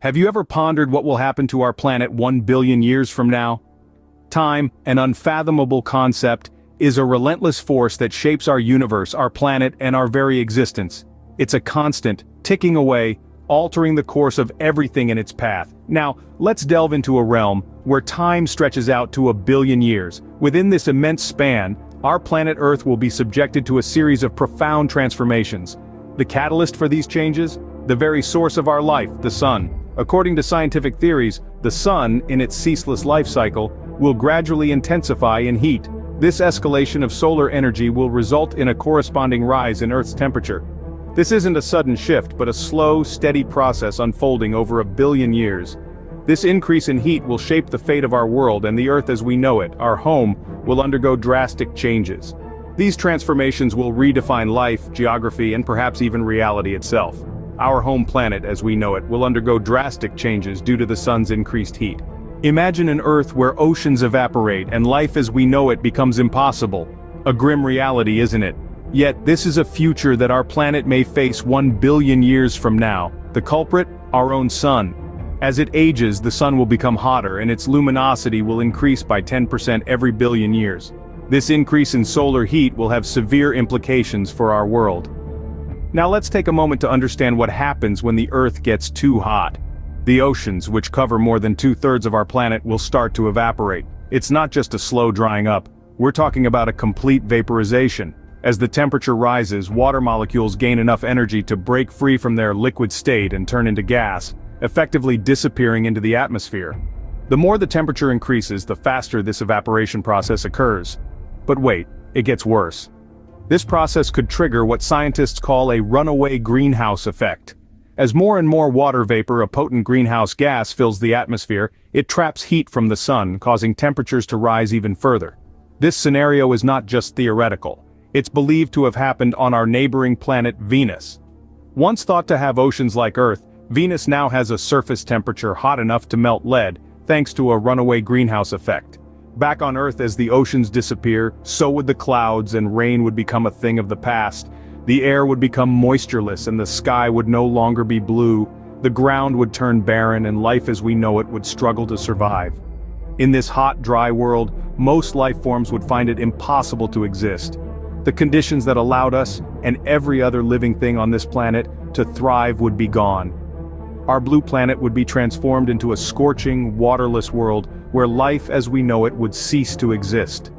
Have you ever pondered what will happen to our planet 1 billion years from now? Time, an unfathomable concept, is a relentless force that shapes our universe, our planet, and our very existence. It's a constant, ticking away, altering the course of everything in its path. Now, let's delve into a realm where time stretches out to 1 billion years. Within this immense span, our planet Earth will be subjected to a series of profound transformations. The catalyst for these changes? The very source of our life, the sun. According to scientific theories, the sun, in its ceaseless life cycle, will gradually intensify in heat. This escalation of solar energy will result in a corresponding rise in Earth's temperature. This isn't a sudden shift, but a slow, steady process unfolding over 1 billion years. This increase in heat will shape the fate of our world, and the Earth as we know it, our home, will undergo drastic changes. These transformations will redefine life, geography, and perhaps even reality itself. Our home planet, as we know it, will undergo drastic changes due to the sun's increased heat. Imagine an Earth where oceans evaporate and life as we know it becomes impossible. A grim reality, isn't it? Yet, this is a future that our planet may face 1 billion years from now. The culprit? Our own sun. As it ages, the sun will become hotter and its luminosity will increase by 10% every billion years. This increase in solar heat will have severe implications for our world. Now let's take a moment to understand what happens when the Earth gets too hot. The oceans, which cover more than 2/3 of our planet, will start to evaporate. It's not just a slow drying up, we're talking about a complete vaporization. As the temperature rises, water molecules gain enough energy to break free from their liquid state and turn into gas, effectively disappearing into the atmosphere. The more the temperature increases, the faster this evaporation process occurs. But wait, it gets worse. This process could trigger what scientists call a runaway greenhouse effect. As more and more water vapor, a potent greenhouse gas, fills the atmosphere, it traps heat from the sun, causing temperatures to rise even further. This scenario is not just theoretical. It's believed to have happened on our neighboring planet Venus. Once thought to have oceans like Earth, Venus now has a surface temperature hot enough to melt lead, thanks to a runaway greenhouse effect. Back on Earth, as the oceans disappear, so would the clouds, and rain would become a thing of the past. The air would become moistureless and the sky would no longer be blue. The ground would turn barren and life as we know it would struggle to survive. In this hot, dry world, most life forms would find it impossible to exist. The conditions that allowed us, and every other living thing on this planet, to thrive would be gone. Our blue planet would be transformed into a scorching, waterless world where life as we know it would cease to exist.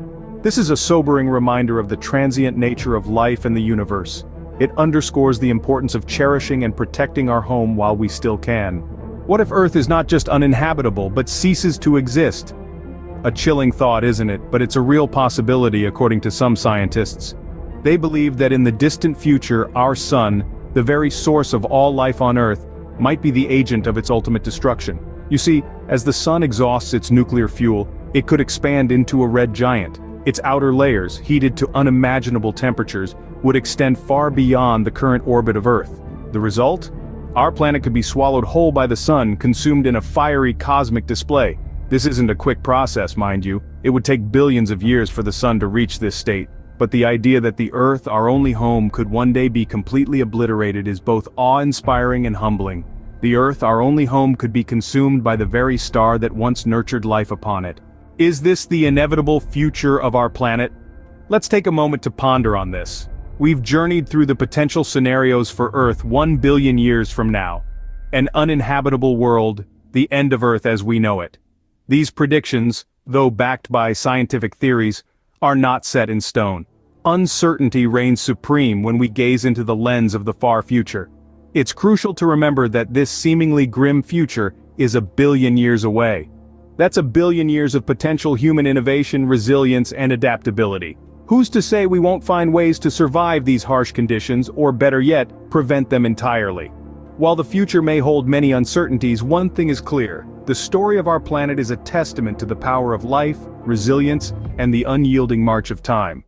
This is a sobering reminder of the transient nature of life and the universe. It underscores the importance of cherishing and protecting our home while we still can. What if Earth is not just uninhabitable but ceases to exist? A chilling thought, isn't it? But it's a real possibility according to some scientists. They believe that in the distant future, our sun, the very source of all life on Earth, might be the agent of its ultimate destruction. You see, as the sun exhausts its nuclear fuel, it could expand into a red giant. Its outer layers, heated to unimaginable temperatures, would extend far beyond the current orbit of Earth. The result? Our planet could be swallowed whole by the sun, consumed in a fiery cosmic display. This isn't a quick process, mind you. It would take billions of years for the sun to reach this state. But the idea that the Earth, our only home, could one day be completely obliterated is both awe-inspiring and humbling. The Earth, our only home, could be consumed by the very star that once nurtured life upon it. Is this the inevitable future of our planet? Let's take a moment to ponder on this. We've journeyed through the potential scenarios for Earth 1 billion years from now. An uninhabitable world, the end of Earth as we know it. These predictions, though backed by scientific theories, are not set in stone. Uncertainty reigns supreme when we gaze into the lens of the far future. It's crucial to remember that this seemingly grim future is 1 billion years away. That's 1 billion years of potential human innovation, resilience, and adaptability. Who's to say we won't find ways to survive these harsh conditions, or better yet, prevent them entirely? While the future may hold many uncertainties, one thing is clear: the story of our planet is a testament to the power of life, resilience, and the unyielding march of time.